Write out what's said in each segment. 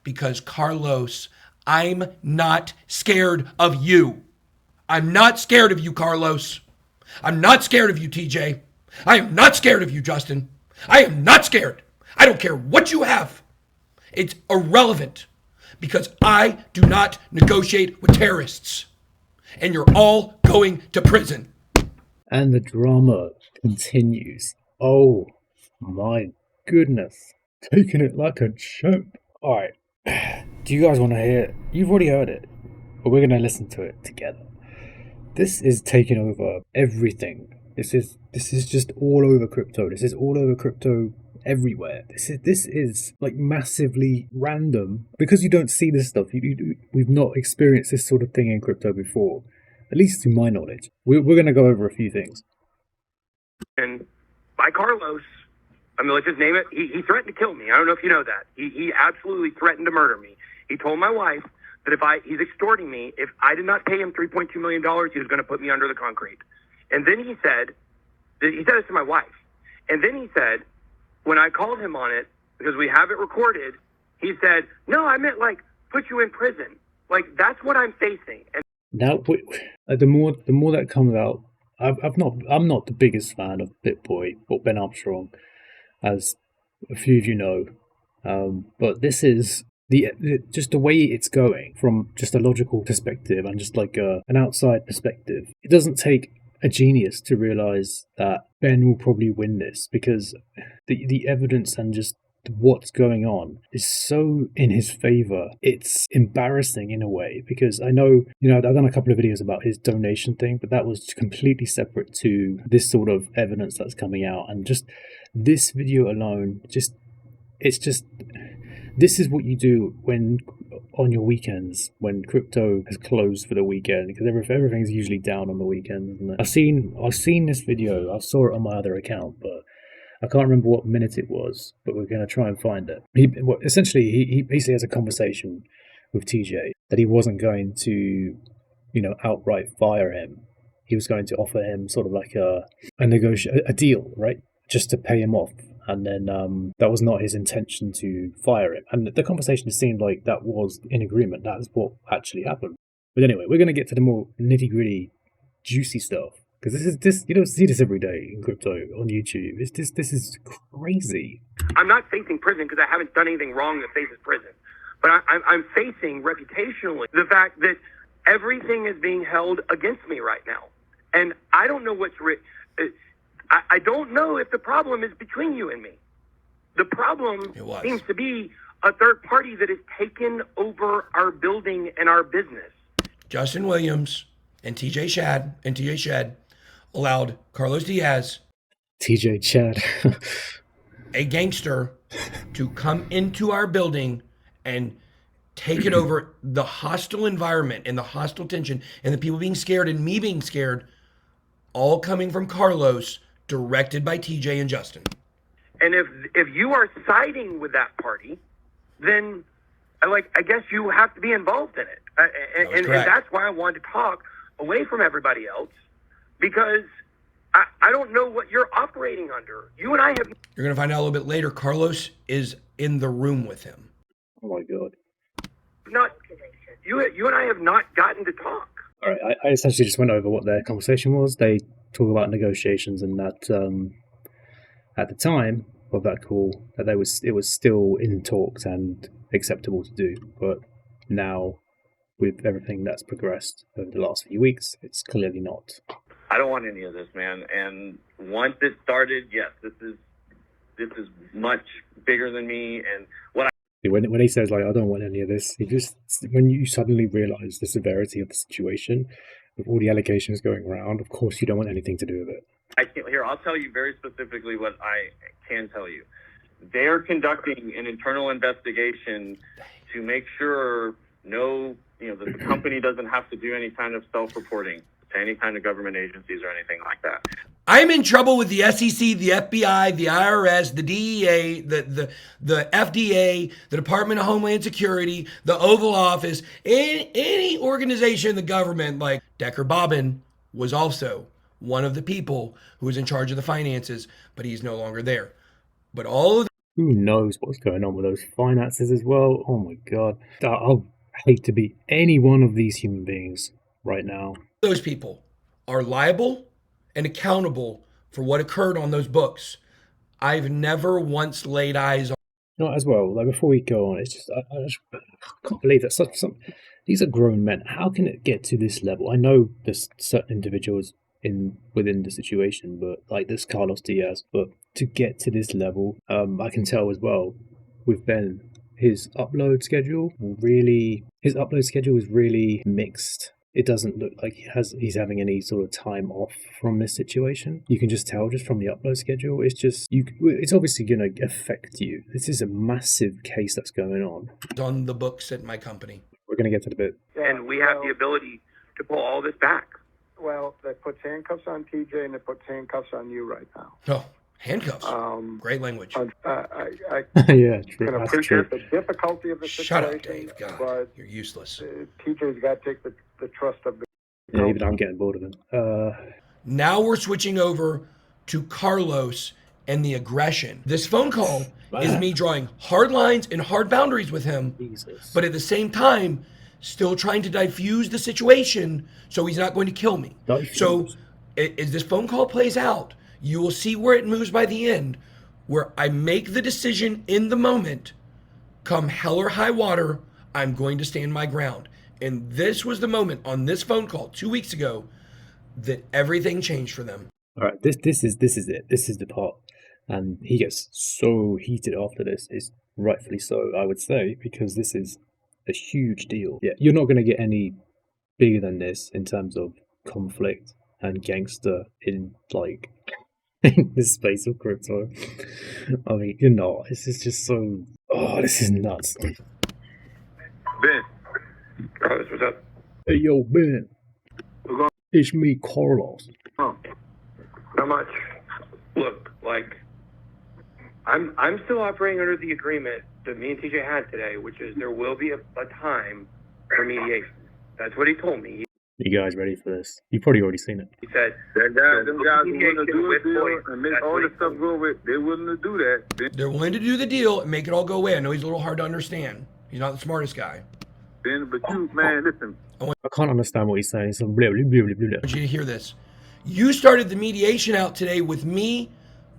because Carlos, I'm not scared of you. I'm not scared of you, Carlos. I'm not scared of you, TJ. I am not scared of you, Justin. I am not scared. I don't care what you have. It's irrelevant because I do not negotiate with terrorists. And you're all going to prison. And the drama continues. Oh my goodness. Taking it like a champ. Alright. Do you guys want to hear it? You've already heard it. But we're going to listen to it together. This is taking over everything. This is just all over crypto. This is all over crypto everywhere. This is like massively random because you don't see this stuff. We've not experienced this sort of thing in crypto before, at least to my knowledge. We're going to go over a few things. And by Carlos, I mean, let's just name it. He threatened to kill me. I don't know if you know that. He absolutely threatened to murder me. He told my wife that he's extorting me. If I did not pay him $3.2 million, he was going to put me under the concrete. And then he said this to my wife. And then he said, when I called him on it, because we have it recorded, he said, no, I meant like put you in prison. Like that's what I'm facing. And now, the more that comes out, I'm not the biggest fan of BitBoy or Ben Armstrong, as a few of you know. But this is just the way it's going from just a logical perspective and just like an outside perspective. It doesn't take a genius to realize that Ben will probably win this because the evidence and just what's going on is so in his favor. It's embarrassing in a way because I know, I've done a couple of videos about his donation thing, but that was completely separate to this sort of evidence that's coming out. And just this video alone, this is what you do when on your weekends when crypto has closed for the weekend, because everything's usually down on the weekends, isn't it? I've seen this video. I saw it on my other account, but I can't remember what minute it was. But we're going to try and find it. He basically has a conversation with TJ that he wasn't going to, outright fire him. He was going to offer him sort of like a deal, right, just to pay him off. And then that was not his intention to fire him. And the conversation seemed like that was in agreement. That's what actually happened. But anyway, we're going to get to the more nitty-gritty, juicy stuff. Because you don't see this every day in crypto on YouTube. This is crazy. I'm not facing prison because I haven't done anything wrong that faces prison. But I'm facing reputationally the fact that everything is being held against me right now. And I don't know what's I don't know if the problem is between you and me. The problem seems to be a third party that has taken over our building and our business. Justin Williams and TJ Shad allowed Carlos Diaz, TJ Chad, a gangster, to come into our building and take it over. The hostile environment and the hostile tension and the people being scared and me being scared, all coming from Carlos, directed by TJ and Justin. And if you are siding with that party, then I guess you have to be involved in it. And that's why I wanted to talk away from everybody else, because I don't know what you're operating under. You and I have... You're going to find out a little bit later. Carlos is in the room with him. Oh my God. You and I have not gotten to talk. All right, I essentially just went over what their conversation was. They talk about negotiations and that at the time of that call, that it was still in talks and acceptable to do. But now, with everything that's progressed over the last few weeks, it's clearly not. I don't want any of this, man. And once it started, yes, this is much bigger than me. And when he says, like, I don't want any of this, when you suddenly realize the severity of the situation, with all the allegations going around, of course you don't want anything to do with it. I'll tell you very specifically what I can tell you. They're conducting an internal investigation to make sure that the company doesn't have to do any kind of self-reporting to any kind of government agencies or anything like that. I'm in trouble with the SEC, the FBI, the IRS, the DEA, the FDA, the Department of Homeland Security, the Oval Office, any organization in the government. Like Decker Bobbin was also one of the people who was in charge of the finances, but he's no longer there. But all of Who knows what's going on with those finances as well? Oh my god. I'll hate to be any one of these human beings right now. Those people are liable and accountable for what occurred on those books. I've never once laid eyes on. Not as well. Like before we go on, it's just I just can't believe that some these are grown men. How can it get to this level? I know there's certain individuals within the situation, but like this Carlos Diaz, but to get to this level, I can tell as well with Ben, his upload schedule is really mixed. It doesn't look like he's having any sort of time off from this situation. You can just tell just from the upload schedule. It's obviously going to affect you. This is a massive case that's going On the books at my company. We're going to get to the bit. And we have the ability to pull all this back. Well, that puts handcuffs on TJ and it puts handcuffs on you right now. Oh, handcuffs. Great language. I Yeah, true. can That's appreciate true. the difficulty of the Shut up, situation, Dave. God, but you're useless. TJ's got to take the trust of the. Yeah, even I'm getting bored of him. Now we're switching over to Carlos and the aggression. This phone call is me drawing hard lines and hard boundaries with him, Jesus. but at the same time, still trying to diffuse the situation so he's not going to kill me. Diffuse. So as this phone call plays out, you will see where it moves by the end, where I make the decision in the moment, come hell or high water, I'm going to stand my ground. And this was the moment on this phone call 2 weeks ago that everything changed for them. All right, this is it. This is the part, and he gets so heated after this. Is rightfully so, I would say, because this is a huge deal. Yeah, you're not going to get any bigger than this in terms of conflict and gangster in like in the space of crypto. I mean, you're not. This is just so. Oh, this is nuts. Ben. Carlos, what's up? Hey, yo, Ben. It's me, Carlos. Oh, not much. Look, like, I'm still operating under the agreement that me and TJ had today, which is there will be a time for mediation. That's what he told me. You guys ready for this? You've probably already seen it. He said, them guys who want to do a deal BitBoy. and make That's all what this he stuff told go away, they're willing to do that. They're willing to do the deal and make it all go away. I know he's a little hard to understand. He's not the smartest guy. Ben, but you, man, listen. I can't understand what he's saying. It's blah, blah, blah, blah, blah. I want you to hear this. You started the mediation out today with me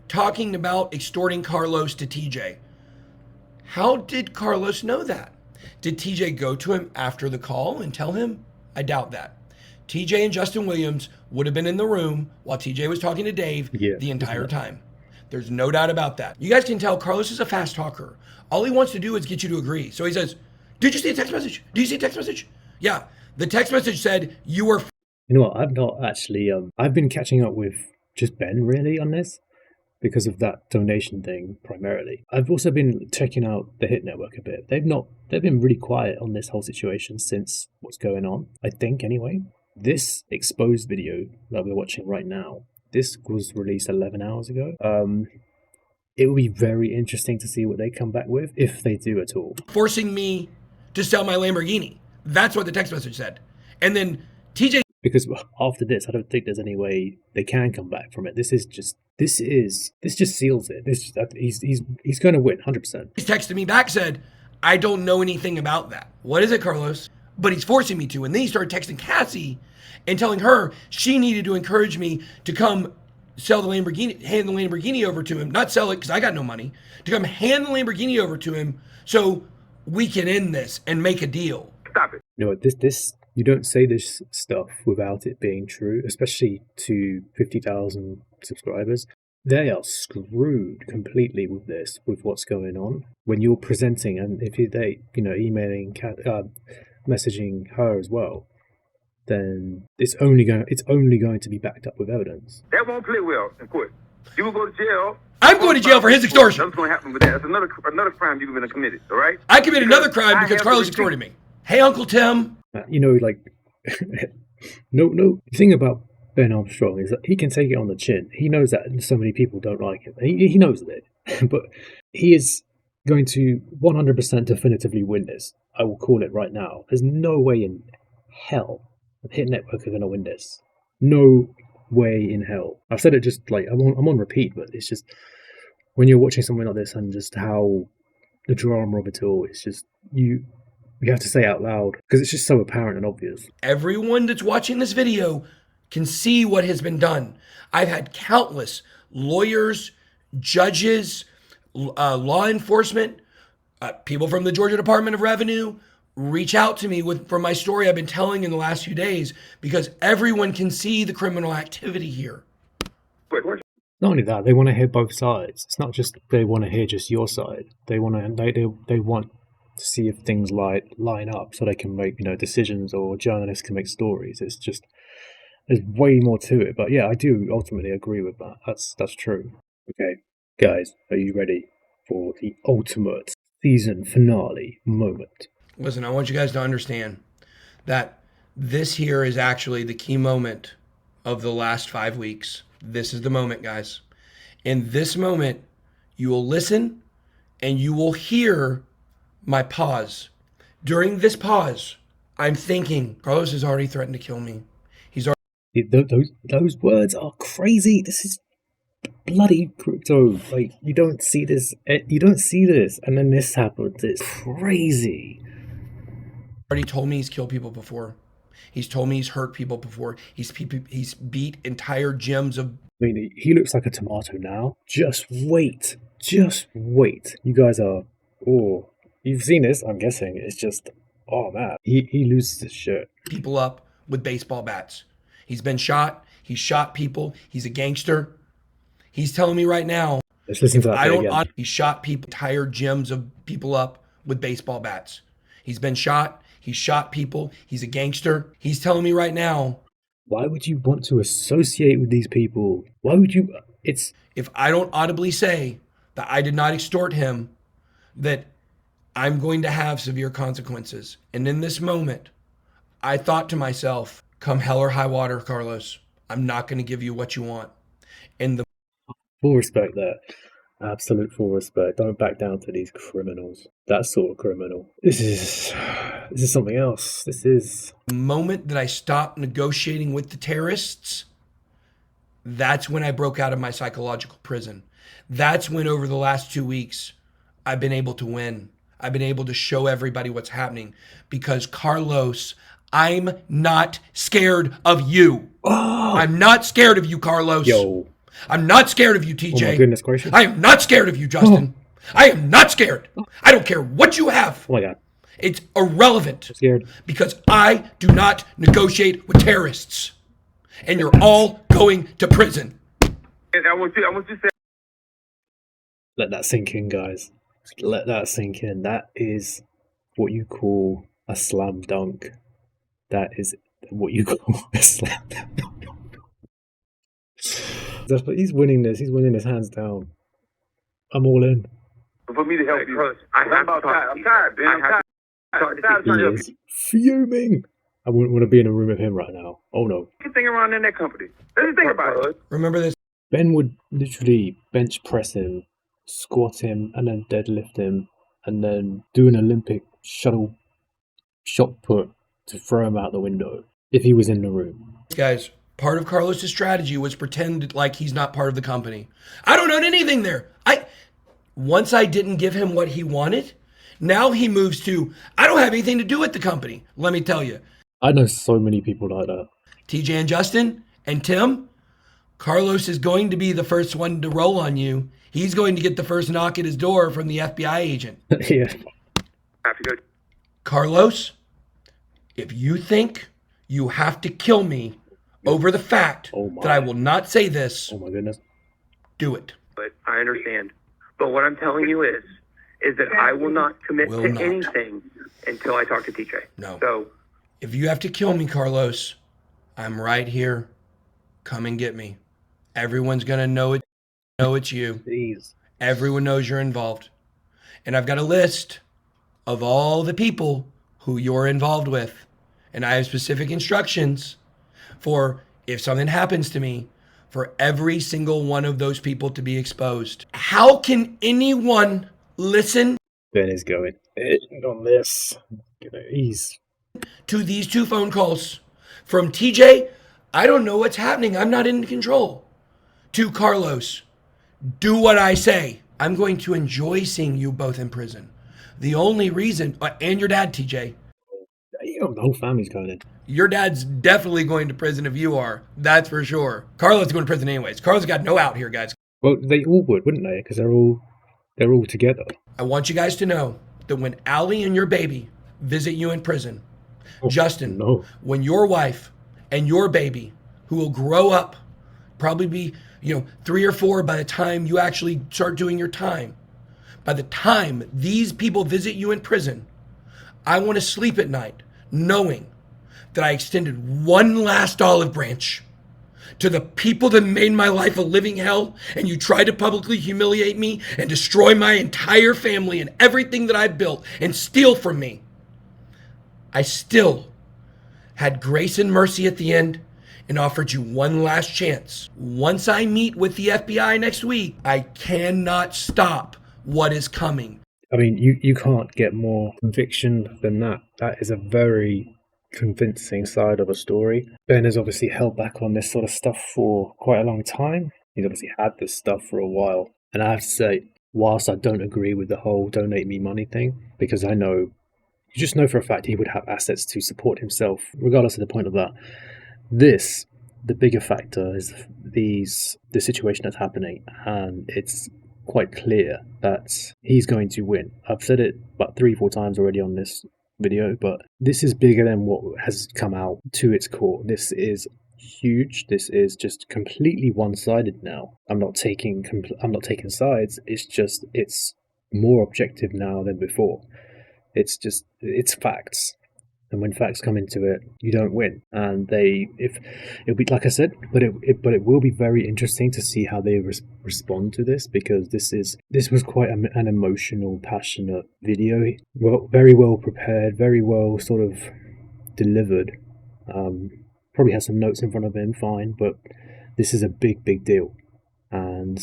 talking about extorting Carlos to TJ. How did Carlos know that? Did TJ go to him after the call and tell him? I doubt that. TJ and Justin Williams would have been in the room while TJ was talking to Dave the entire time. There's no doubt about that. You guys can tell Carlos is a fast talker. All he wants to do is get you to agree. So he says, did you see a text message? Did you see a text message? Yeah. The text message said you were. You know what? I've not actually. I've been catching up with just Ben really on this because of that donation thing primarily. I've also been checking out the Hit Network a bit. They've been really quiet on this whole situation since what's going on. I think anyway. This exposed video that we're watching right now, this was released 11 hours ago. It will be very interesting to see what they come back with, if they do at all. Forcing me to sell my Lamborghini. That's what the text message said. And then TJ. Because after this, I don't think there's any way they can come back from it. This just seals it. He's going to win 100%. He's texted me back, said, I don't know anything about that. What is it, Carlos? But he's forcing me to. And then he started texting Cassie and telling her she needed to encourage me to come sell the Lamborghini, hand the Lamborghini over to him, not sell it because I got no money, to come hand the Lamborghini over to him so we can end this and make a deal. Stop it. You know, this you don't say this stuff without it being true, especially to 50,000 subscribers. They are screwed completely with this, with what's going on. When you're presenting, and if they, emailing, messaging her as well, then it's only going to be backed up with evidence. That won't play well in court. You will go to jail. I'm going to jail for his extortion. That's going to happen with that. That's another crime you're going to commit. All right. I committed another crime because Carlos extorted me. Hey, Uncle Tim. No. The thing about Ben Armstrong is that he can take it on the chin. He knows that so many people don't like him. He knows that, but he is going to 100% definitively win this. I will call it right now. There's no way in hell that Hit Network are going to win this. No way in hell. I've said it just like I'm on repeat, but it's just when you're watching something like this and just how the drama of it all, it's just you have to say out loud because it's just so apparent and obvious. Everyone that's watching this video can see what has been done. I've had countless lawyers, judges, law enforcement, people from the Georgia Department of Revenue reach out to me for my story I've been telling in the last few days because everyone can see the criminal activity here. Not only that, they want to hear both sides. It's not just they want to hear just your side. They want to see if things line up so they can make decisions, or journalists can make stories. It's just there's way more to it. But yeah, I do ultimately agree with that. That's true. Okay, guys, are you ready for the ultimate season finale moment? Listen, I want you guys to understand that this here is actually the key moment of the last 5 weeks. This is the moment, guys. In this moment, you will listen and you will hear my pause. During this pause, I'm thinking, Carlos has already threatened to kill me. Those words are crazy. This is bloody crypto. Like, you don't see this, and then this happens. It's crazy. Already told me he's killed people before. He's told me he's hurt people before. He's beat entire gyms of... I mean, he looks like a tomato now. Just wait. You guys are... Oh, you've seen this, I'm guessing. It's just... Oh, man. He loses his shit. People up with baseball bats. He's been shot. He's shot people. He's a gangster. He's telling me right now... Let's listen to that again. He shot people, entire gyms of people up with baseball bats. He's been shot. He's shot people. He's a gangster. He's telling me right now... Why would you want to associate with these people? Why would you... It's... If I don't audibly say that I did not extort him, that I'm going to have severe consequences. And in this moment, I thought to myself, come hell or high water, Carlos, I'm not going to give you what you want. And the... Full respect there. Absolute full respect. Don't back down to these criminals. That sort of criminal. This is something else. This is... The moment that I stopped negotiating with the terrorists, that's when I broke out of my psychological prison. That's when over the last 2 weeks, I've been able to win. I've been able to show everybody what's happening. Because Carlos, I'm not scared of you. Oh. I'm not scared of you, Carlos. Yo. I'm not scared of you, TJ. Oh my goodness gracious. I am not scared of you, Justin. I am not scared. I don't care what you have. Oh my god. It's irrelevant. I'm scared. Because I do not negotiate with terrorists. And you're all going to prison. And I want you to say. Let that sink in, guys. Let that sink in. That is what you call a slam dunk. That is what you call a slam dunk. He's winning this. He's winning this hands down. I'm all in. For me to help you. I'm tired, man. I'm tired. He is fuming. I wouldn't want to be in a room with him right now. Oh no. Anything around in that company. Let's think about it. Remember this. Ben would literally bench press him, squat him, and then deadlift him, and then do an Olympic shuttle shot put to throw him out the window if he was in the room. Guys, part of Carlos's strategy was pretend like he's not part of the company. I don't own anything there. Once I didn't give him what he wanted, now he moves to, I don't have anything to do with the company. Let me tell you. I know so many people like that. TJ and Justin and Tim, Carlos is going to be the first one to roll on you. He's going to get the first knock at his door from the FBI agent. Yeah. Carlos, if you think you have to kill me over the fact that I will not say this, oh my goodness, do it. But I understand. But what I'm telling you is that I will not commit to anything until I talk to TJ. No. So if you have to kill me, Carlos, I'm right here. Come and get me. Everyone's going to know it's you. Please. Everyone knows you're involved. And I've got a list of all the people who you're involved with. And I have specific instructions for if something happens to me, for every single one of those people to be exposed. How can anyone listen? Ben is going on this. He's to these 2 phone calls from TJ, I don't know what's happening. I'm not in control. To Carlos, do what I say. I'm going to enjoy seeing you both in prison. The only reason, and your dad, TJ. The whole family's going in. Your dad's definitely going to prison if you are. That's for sure. Carlos is going to prison anyways. Carlos got no out here, guys. Well, they all would, wouldn't they? Because they're all together. I want you guys to know that when Allie and your baby visit you in prison, Justin, no. when your wife and your baby, who will grow up, probably be, 3 or 4 by the time you actually start doing your time, by the time these people visit you in prison, I want to sleep at night knowing that I extended one last olive branch to the people that made my life a living hell, and you tried to publicly humiliate me and destroy my entire family and everything that I built and steal from me. I still had grace and mercy at the end and offered you one last chance. Once I meet with the FBI next week, I cannot stop what is coming. I mean, you can't get more conviction than that. That is a very convincing side of a story. Ben has obviously held back on this sort of stuff for quite a long time. He's obviously had this stuff for a while. And I have to say, whilst I don't agree with the whole donate me money thing, because I know, you just know for a fact he would have assets to support himself, regardless of the point of that. The bigger factor is the situation that's happening, and it's quite clear that he's going to win. I've said it about 3-4 times already on this video, but this is bigger than what has come out to its core. This is huge. This is just completely one-sided now. I'm not taking sides. It's more objective now than before. It's facts. And when facts come into it, you don't win. And it'll be like I said, but it will be very interesting to see how they respond to this, because this was quite an emotional, passionate video. Well, very well prepared, very well sort of delivered. Probably has some notes in front of him, fine, but this is a big deal, and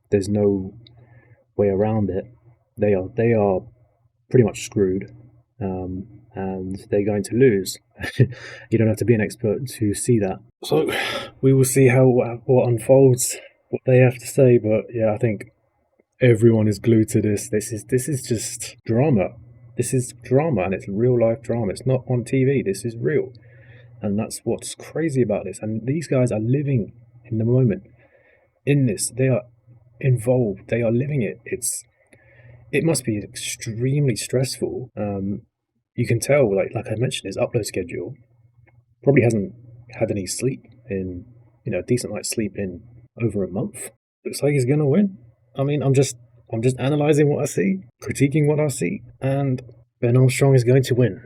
there's no way around it. They are pretty much screwed. And they're going to lose. You don't have to be an expert to see that. So we will see what unfolds, what they have to say. But yeah, I think everyone is glued to this. This is just drama. This is drama, and it's real life drama. It's not on TV. This is real, and that's what's crazy about this. And these guys are living in the moment. In this, they are involved. They are living it. It must be extremely stressful. You can tell, like I mentioned, his upload schedule probably hasn't had any sleep in, a decent night's sleep in over a month. Looks like he's gonna win. I mean, I'm just analysing what I see, critiquing what I see, and Ben Armstrong is going to win.